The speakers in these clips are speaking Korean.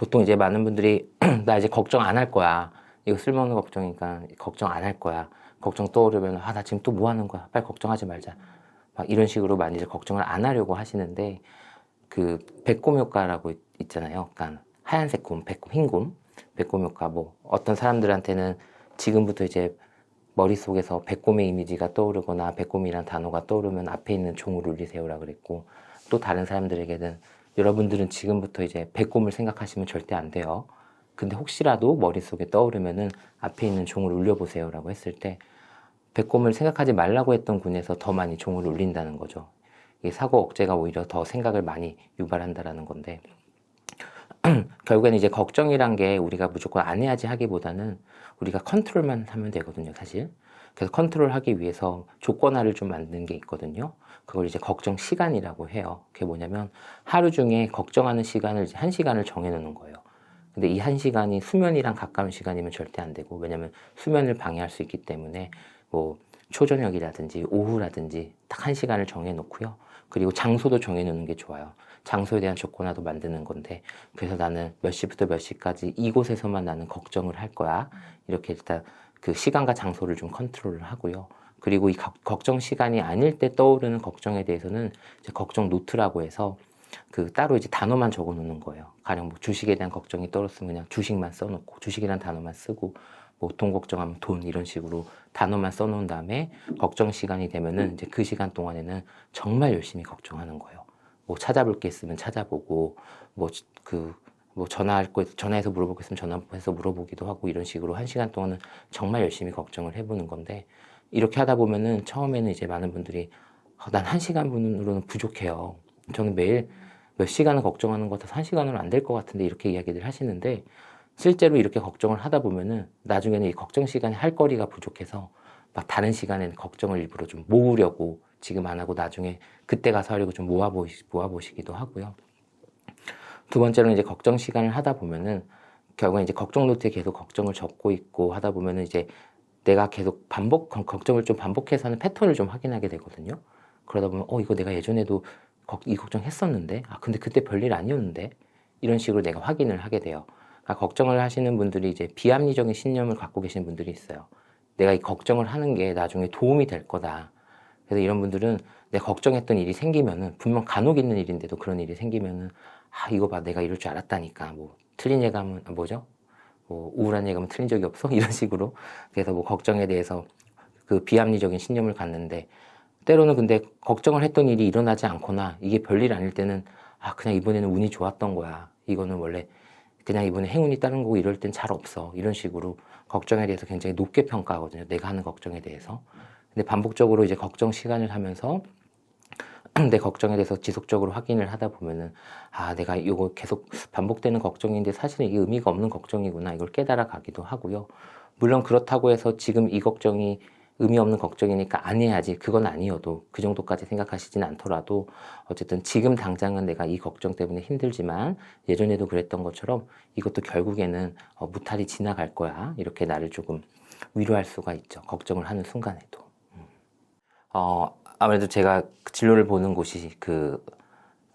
보통 이제 많은 분들이 나 이제 걱정 안 할 거야. 이거 쓸모없는 걱정이니까 걱정 안 할 거야. 걱정 떠오르면 나 지금 또 뭐 하는 거야. 빨리 걱정하지 말자. 막 이런 식으로 많이 이제 걱정을 안 하려고 하시는데 그 배꼽 효과라고 있잖아요. 그러니까 하얀색 곰, 배꼽, 흰 곰, 배꼽 효과. 뭐 어떤 사람들한테는 지금부터 이제 머릿속에서 배꼽의 이미지가 떠오르거나 배꼽이란 단어가 떠오르면 앞에 있는 종을 울리세요라 그랬고, 또 다른 사람들에게는 여러분들은 지금부터 이제 배꼽을 생각하시면 절대 안 돼요. 근데 혹시라도 머릿속에 떠오르면은 앞에 있는 종을 울려보세요라고 했을 때 배꼽을 생각하지 말라고 했던 군에서 더 많이 종을 울린다는 거죠. 이 사고 억제가 오히려 더 생각을 많이 유발한다라는 건데, 결국에는 이제 걱정이란 게 우리가 무조건 안 해야지 하기보다는 우리가 컨트롤만 하면 되거든요, 사실. 그래서 컨트롤하기 위해서 조건화를 좀 만드는 게 있거든요. 그걸 이제 걱정 시간이라고 해요. 그게 뭐냐면 하루 중에 걱정하는 시간을 이제 1시간을 정해놓는 거예요. 근데 이 1시간이 수면이랑 가까운 시간이면 절대 안 되고, 왜냐면 수면을 방해할 수 있기 때문에 뭐 초저녁이라든지 오후라든지 딱 1시간을 정해놓고요. 그리고 장소도 정해놓는 게 좋아요. 장소에 대한 조건화도 만드는 건데, 그래서 나는 몇 시부터 몇 시까지 이곳에서만 나는 걱정을 할 거야. 이렇게 일단 그 시간과 장소를 좀 컨트롤을 하고요. 그리고 이 걱정 시간이 아닐 때 떠오르는 걱정에 대해서는 이제 걱정 노트라고 해서 그 따로 이제 단어만 적어 놓는 거예요. 가령 뭐 주식에 대한 걱정이 떨었으면 그냥 주식만 써놓고, 주식이란 단어만 쓰고, 뭐 돈 걱정하면 돈, 이런 식으로 단어만 써놓은 다음에 걱정 시간이 되면은 이제 그 시간 동안에는 정말 열심히 걱정하는 거예요. 뭐 찾아볼 게 있으면 찾아보고, 뭐 전화할 거 전화해서 물어볼 거 있으면 전화해서 물어보기도 하고, 이런 식으로 1시간 동안은 정말 열심히 걱정을 해보는 건데, 이렇게 하다 보면은 처음에는 이제 많은 분들이 난 1시간분으로는 부족해요. 저는 매일 몇 시간을 걱정하는 것 같아서 1시간으로 안 될 것 같은데, 이렇게 이야기를 하시는데, 실제로 이렇게 걱정을 하다 보면은 나중에는 이 걱정 시간에 할 거리가 부족해서 막 다른 시간에는 걱정을 일부러 좀 모으려고, 지금 안 하고 나중에 그때 가서 하려고 좀 모아보시기도 하고요. 두 번째로는 이제 걱정 시간을 하다 보면은 결국엔 이제 걱정 노트에 계속 걱정을 적고 있고 하다 보면은 이제 내가 계속 걱정을 좀 반복해서 하는 패턴을 좀 확인하게 되거든요. 그러다 보면 이거 내가 예전에도 이 걱정 했었는데, 근데 그때 별일 아니었는데, 이런 식으로 내가 확인을 하게 돼요. 그러니까 걱정을 하시는 분들이 이제 비합리적인 신념을 갖고 계신 분들이 있어요. 내가 이 걱정을 하는 게 나중에 도움이 될 거다. 그래서 이런 분들은 내가 걱정했던 일이 생기면은, 분명 간혹 있는 일인데도 그런 일이 생기면은, 이거 봐, 내가 이럴 줄 알았다니까. 뭐 틀린 예감은 뭐죠? 뭐 우울한 예감은 틀린 적이 없어? 이런 식으로. 그래서 뭐 걱정에 대해서 그 비합리적인 신념을 갖는데, 때로는 근데 걱정을 했던 일이 일어나지 않거나 이게 별일 아닐 때는 그냥 이번에는 운이 좋았던 거야. 이거는 원래 그냥 이번에 행운이 따른 거고, 이럴 땐 잘 없어. 이런 식으로 걱정에 대해서 굉장히 높게 평가하거든요. 내가 하는 걱정에 대해서. 근데 반복적으로 이제 걱정 시간을 하면서 내 걱정에 대해서 지속적으로 확인을 하다 보면은 내가 이거 계속 반복되는 걱정인데 사실은 이게 의미가 없는 걱정이구나, 이걸 깨달아 가기도 하고요. 물론 그렇다고 해서 지금 이 걱정이 의미 없는 걱정이니까 안 해야지, 그건 아니어도, 그 정도까지 생각하시진 않더라도 어쨌든 지금 당장은 내가 이 걱정 때문에 힘들지만 예전에도 그랬던 것처럼 이것도 결국에는 무탈이 지나갈 거야, 이렇게 나를 조금 위로할 수가 있죠. 걱정을 하는 순간에도. 아무래도 제가 진로를 보는 곳이 그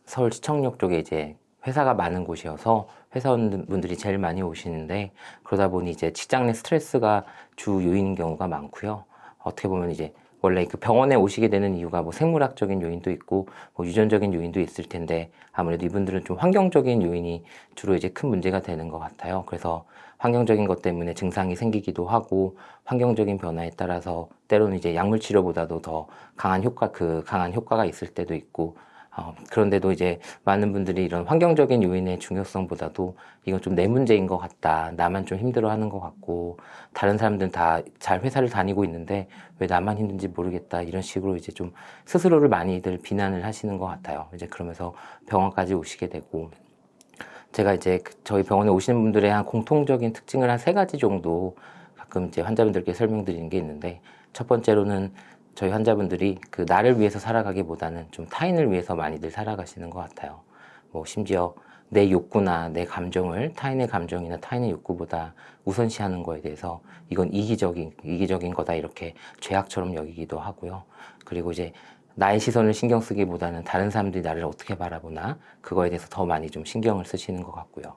서울 시청역 쪽에 이제 회사가 많은 곳이어서 회사원분들이 제일 많이 오시는데, 그러다 보니 이제 직장 내 스트레스가 주 요인인 경우가 많고요. 어떻게 보면 이제 원래 그 병원에 오시게 되는 이유가 뭐 생물학적인 요인도 있고 뭐 유전적인 요인도 있을 텐데, 아무래도 이분들은 좀 환경적인 요인이 주로 이제 큰 문제가 되는 것 같아요. 그래서 환경적인 것 때문에 증상이 생기기도 하고, 환경적인 변화에 따라서 때로는 이제 약물 치료보다도 더 강한 효과가 있을 때도 있고, 그런데도 이제 많은 분들이 이런 환경적인 요인의 중요성보다도 이건 좀 내 문제인 것 같다, 나만 좀 힘들어하는 것 같고 다른 사람들은 다 잘 회사를 다니고 있는데 왜 나만 힘든지 모르겠다, 이런 식으로 이제 좀 스스로를 많이들 비난을 하시는 것 같아요. 이제 그러면서 병원까지 오시게 되고, 제가 이제 저희 병원에 오시는 분들의 한 공통적인 특징을 한 3가지 정도 가끔 이제 환자분들께 설명드리는 게 있는데, 첫 번째로는 저희 환자분들이 그 나를 위해서 살아가기보다는 좀 타인을 위해서 많이들 살아가시는 것 같아요. 뭐 심지어 내 욕구나 내 감정을 타인의 감정이나 타인의 욕구보다 우선시하는 거에 대해서 이건 이기적인 거다, 이렇게 죄악처럼 여기기도 하고요. 그리고 이제 나의 시선을 신경 쓰기보다는 다른 사람들이 나를 어떻게 바라보나, 그거에 대해서 더 많이 좀 신경을 쓰시는 것 같고요.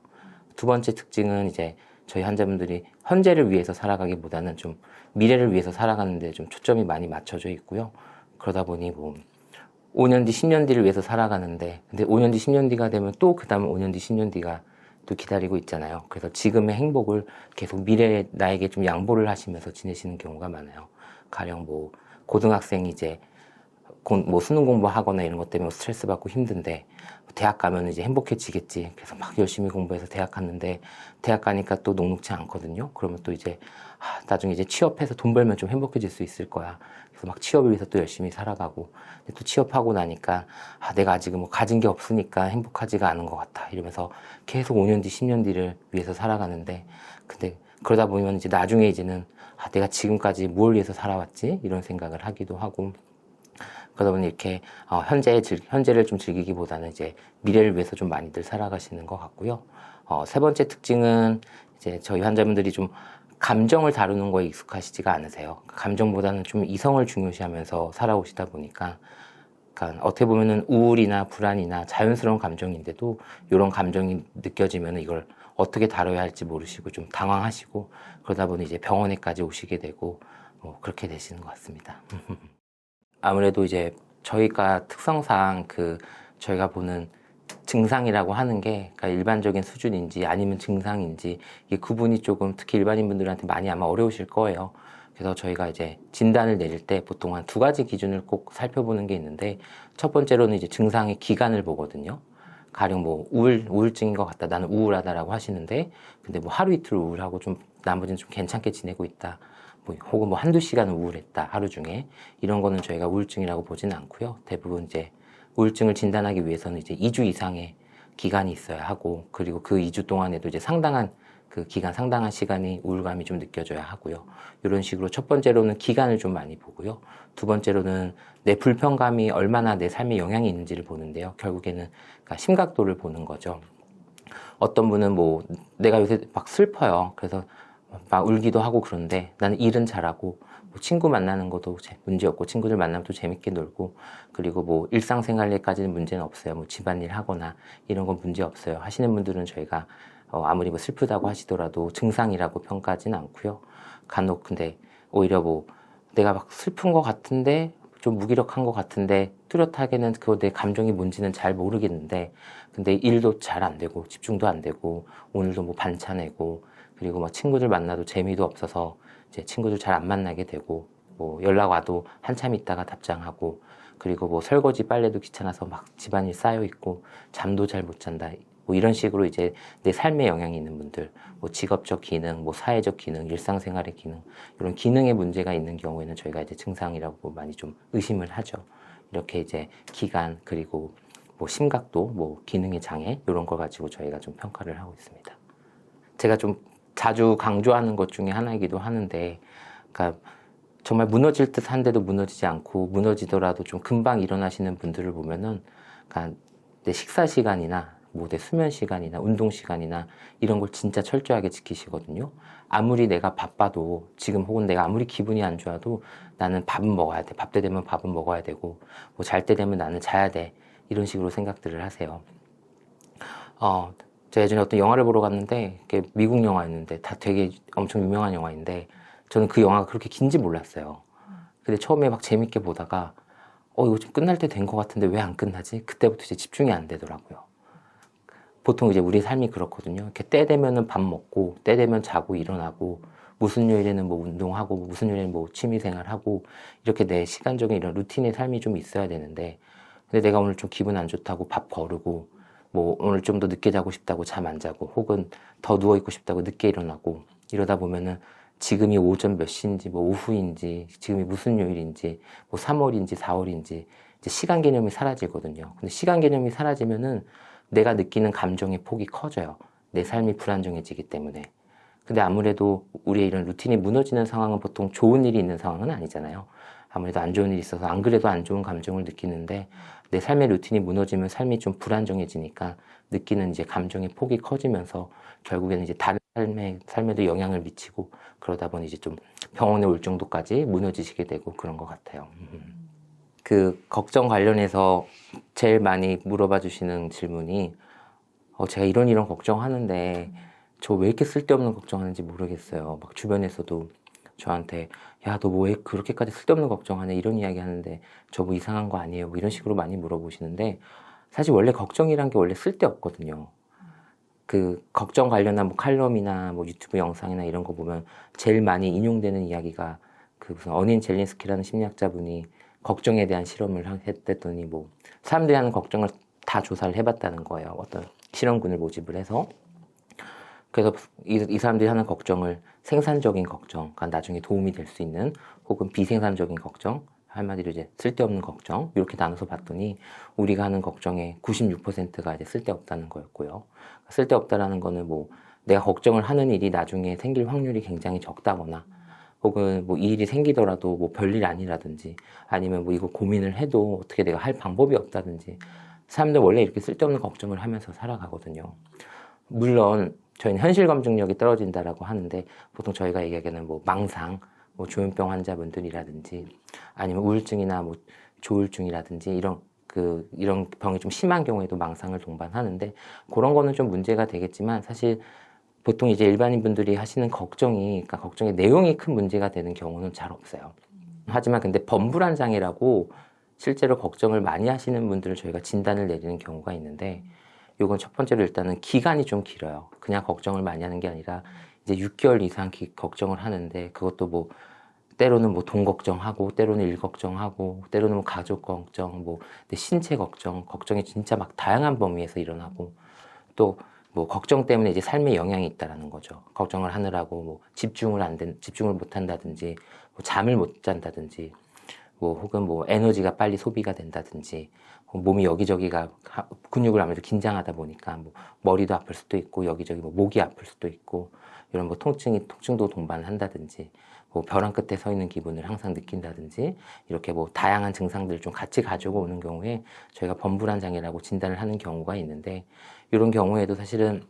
두 번째 특징은 이제 저희 환자분들이 현재를 위해서 살아가기보다는 좀 미래를 위해서 살아가는데 좀 초점이 많이 맞춰져 있고요. 그러다 보니 뭐 5년 뒤, 10년 뒤를 위해서 살아가는데, 근데 5년 뒤, 10년 뒤가 되면 또 그 다음 5년 뒤, 10년 뒤가 또 기다리고 있잖아요. 그래서 지금의 행복을 계속 미래에 나에게 좀 양보를 하시면서 지내시는 경우가 많아요. 가령 뭐 고등학생이 이제 뭐 수능 공부하거나 이런 것 때문에 스트레스 받고 힘든데 대학 가면 이제 행복해지겠지. 그래서 막 열심히 공부해서 대학 갔는데 대학 가니까 또 녹록지 않거든요. 그러면 또 이제 나중에 이제 취업해서 돈 벌면 좀 행복해질 수 있을 거야. 그래서 막 취업을 위해서 또 열심히 살아가고 근데 또 취업하고 나니까 내가 아직은 뭐 가진 게 없으니까 행복하지가 않은 것 같아. 이러면서 계속 5년 뒤, 10년 뒤를 위해서 살아가는데 근데 그러다 보면 이제 나중에 이제는 내가 지금까지 뭘 위해서 살아왔지? 이런 생각을 하기도 하고 그러다 보니 이렇게 현재를 좀 즐기기보다는 이제 미래를 위해서 좀 많이들 살아가시는 것 같고요. 세 번째 특징은 이제 저희 환자분들이 좀 감정을 다루는 거에 익숙하시지가 않으세요. 감정보다는 좀 이성을 중요시하면서 살아오시다 보니까 그러니까 어떻게 보면은 우울이나 불안이나 자연스러운 감정인데도 이런 감정이 느껴지면 이걸 어떻게 다뤄야 할지 모르시고 좀 당황하시고 그러다 보니 이제 병원에까지 오시게 되고 뭐 그렇게 되시는 것 같습니다. 아무래도 이제 저희가 특성상 저희가 보는 증상이라고 하는 게 그러니까 일반적인 수준인지 아니면 증상인지 이게 구분이 조금 특히 일반인 분들한테 많이 아마 어려우실 거예요. 그래서 저희가 이제 진단을 내릴 때 보통 한 두 가지 기준을 꼭 살펴보는 게 있는데 첫 번째로는 이제 증상의 기간을 보거든요. 가령 뭐 우울증인 것 같다. 나는 우울하다라고 하시는데 근데 뭐 하루 이틀 우울하고 좀 나머지는 좀 괜찮게 지내고 있다. 혹은 뭐 한두 시간 우울했다. 하루 중에 이런 거는 저희가 우울증이라고 보지는 않고요. 대부분 이제 우울증을 진단하기 위해서는 이제 2주 이상의 기간이 있어야 하고 그리고 그 2주 동안에도 이제 상당한 시간이 우울감이 좀 느껴져야 하고요. 이런 식으로 첫 번째로는 기간을 좀 많이 보고요. 두 번째로는 내 불편감이 얼마나 내 삶에 영향이 있는지를 보는데요. 결국에는 그러니까 심각도를 보는 거죠. 어떤 분은 뭐 내가 요새 막 슬퍼요. 그래서 막 울기도 하고 그런데 나는 일은 잘하고 뭐 친구 만나는 것도 문제 없고 친구들 만나면 또 재밌게 놀고 그리고 뭐 일상생활에까지는 문제는 없어요. 뭐 집안일 하거나 이런 건 문제 없어요. 하시는 분들은 저희가 아무리 뭐 슬프다고 하시더라도 증상이라고 평가하지는 않고요. 간혹 근데 오히려 뭐 내가 막 슬픈 것 같은데 좀 무기력한 것 같은데 뚜렷하게는 그거 내 감정이 뭔지는 잘 모르겠는데 근데 일도 잘 안 되고 집중도 안 되고 오늘도 뭐 반차 내고 그리고 막 친구들 만나도 재미도 없어서 이제 친구들 잘 안 만나게 되고 뭐 연락 와도 한참 있다가 답장하고 그리고 뭐 설거지 빨래도 귀찮아서 막 집안일 쌓여 있고 잠도 잘 못 잔다. 뭐 이런 식으로 이제 내 삶에 영향이 있는 분들, 뭐 직업적 기능, 뭐 사회적 기능, 일상생활의 기능, 이런 기능에 문제가 있는 경우에는 저희가 이제 증상이라고 많이 좀 의심을 하죠. 이렇게 이제 기간, 그리고 뭐 심각도, 뭐 기능의 장애, 이런 걸 가지고 저희가 좀 평가를 하고 있습니다. 제가 좀 자주 강조하는 것 중에 하나이기도 하는데, 그러니까 정말 무너질 듯 한데도 무너지지 않고 무너지더라도 좀 금방 일어나시는 분들을 보면은, 그러니까 내 식사 시간이나 뭐 내 수면 시간이나 운동 시간이나 이런 걸 진짜 철저하게 지키시거든요. 아무리 내가 바빠도 지금 혹은 내가 아무리 기분이 안 좋아도 나는 밥은 먹어야 돼. 밥 때 되면 밥은 먹어야 되고 뭐 잘 때 되면 나는 자야 돼. 이런 식으로 생각들을 하세요. 제가 예전에 어떤 영화를 보러 갔는데 그게 미국 영화였는데 다 되게 엄청 유명한 영화인데 저는 그 영화가 그렇게 긴지 몰랐어요. 근데 처음에 막 재밌게 보다가 이거 좀 끝날 때 된 것 같은데 왜 안 끝나지? 그때부터 이제 집중이 안 되더라고요. 보통 이제 우리 삶이 그렇거든요. 이렇게 때 되면은 밥 먹고, 때 되면 자고 일어나고, 무슨 요일에는 뭐 운동하고, 무슨 요일에는 뭐 취미생활하고, 이렇게 내 시간적인 이런 루틴의 삶이 좀 있어야 되는데, 근데 내가 오늘 좀 기분 안 좋다고 밥 거르고, 뭐 오늘 좀 더 늦게 자고 싶다고 잠 안 자고, 혹은 더 누워있고 싶다고 늦게 일어나고, 이러다 보면은 지금이 오전 몇 시인지, 뭐 오후인지, 지금이 무슨 요일인지, 뭐 3월인지 4월인지, 이제 시간 개념이 사라지거든요. 근데 시간 개념이 사라지면은 내가 느끼는 감정의 폭이 커져요. 내 삶이 불안정해지기 때문에. 근데 아무래도 우리의 이런 루틴이 무너지는 상황은 보통 좋은 일이 있는 상황은 아니잖아요. 아무래도 안 좋은 일이 있어서 안 그래도 안 좋은 감정을 느끼는데 내 삶의 루틴이 무너지면 삶이 좀 불안정해지니까 느끼는 이제 감정의 폭이 커지면서 결국에는 이제 다른 삶에도 영향을 미치고 그러다 보니 이제 좀 병원에 올 정도까지 무너지시게 되고 그런 것 같아요. 그 걱정 관련해서 제일 많이 물어봐 주시는 질문이 제가 이런 걱정하는데 저 왜 이렇게 쓸데없는 걱정하는지 모르겠어요. 막 주변에서도 저한테 야, 너 뭐 왜 그렇게까지 쓸데없는 걱정하냐 이런 이야기 하는데 저 뭐 이상한 거 아니에요? 뭐 이런 식으로 많이 물어보시는데 사실 원래 걱정이란 게 원래 쓸데없거든요. 그 걱정 관련한 뭐 칼럼이나 뭐 유튜브 영상이나 이런 거 보면 제일 많이 인용되는 이야기가 그 무슨 어닌 젤린스키라는 심리학자분이 걱정에 대한 실험을 했더니 뭐 사람들이 하는 걱정을 다 조사를 해봤다는 거예요. 어떤 실험군을 모집을 해서. 그래서 이 사람들이 하는 걱정을 생산적인 걱정, 그러니까 나중에 도움이 될 수 있는 혹은 비생산적인 걱정, 한마디로 이제 쓸데없는 걱정 이렇게 나눠서 봤더니 우리가 하는 걱정의 96%가 이제 쓸데없다는 거였고요. 쓸데없다라는 거는 뭐 내가 걱정을 하는 일이 나중에 생길 확률이 굉장히 적다거나 혹은 뭐 이 일이 생기더라도 뭐 별일 아니라든지 아니면 뭐 이거 고민을 해도 어떻게 내가 할 방법이 없다든지 사람들 원래 이렇게 쓸데없는 걱정을 하면서 살아가거든요. 물론 저희는 현실 검증력이 떨어진다라고 하는데 보통 저희가 얘기하기는 뭐 망상, 뭐 조현병 환자분들이라든지 아니면 우울증이나 뭐 조울증이라든지 이런 병이 좀 심한 경우에도 망상을 동반하는데 그런 거는 좀 문제가 되겠지만 사실 보통 이제 일반인 분들이 하시는 걱정이 그러니까 걱정의 내용이 큰 문제가 되는 경우는 잘 없어요. 하지만 근데 범불안 장애라고 실제로 걱정을 많이 하시는 분들을 저희가 진단을 내리는 경우가 있는데 요건 첫 번째로 일단은 기간이 좀 길어요. 그냥 걱정을 많이 하는 게 아니라 이제 6개월 이상 걱정을 하는데 그것도 뭐 때로는 뭐 돈 걱정하고 때로는 일 걱정하고 때로는 뭐 가족 걱정, 뭐 내 신체 걱정이 진짜 막 다양한 범위에서 일어나고 또 뭐 걱정 때문에 이제 삶에 영향이 있다라는 거죠. 걱정을 하느라고 뭐 집중을 못 한다든지 뭐 잠을 못 잔다든지 뭐 혹은 뭐 에너지가 빨리 소비가 된다든지 몸이 여기저기가 근육을 아무래도 긴장하다 보니까 뭐 머리도 아플 수도 있고 여기저기 뭐 목이 아플 수도 있고 이런 뭐 통증도 동반한다든지 뭐 벼랑 끝에 서 있는 기분을 항상 느낀다든지 이렇게 뭐 다양한 증상들을 좀 같이 가지고 오는 경우에 저희가 범불안 장애라고 진단을 하는 경우가 있는데 이런 경우에도 사실은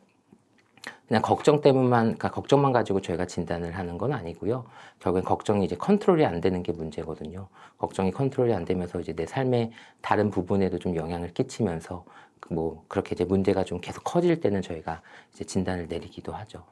그냥 그러니까 걱정만 가지고 저희가 진단을 하는 건 아니고요. 결국엔 걱정이 이제 컨트롤이 안 되는 게 문제거든요. 걱정이 컨트롤이 안 되면서 이제 내 삶의 다른 부분에도 좀 영향을 끼치면서 뭐 그렇게 이제 문제가 좀 계속 커질 때는 저희가 이제 진단을 내리기도 하죠.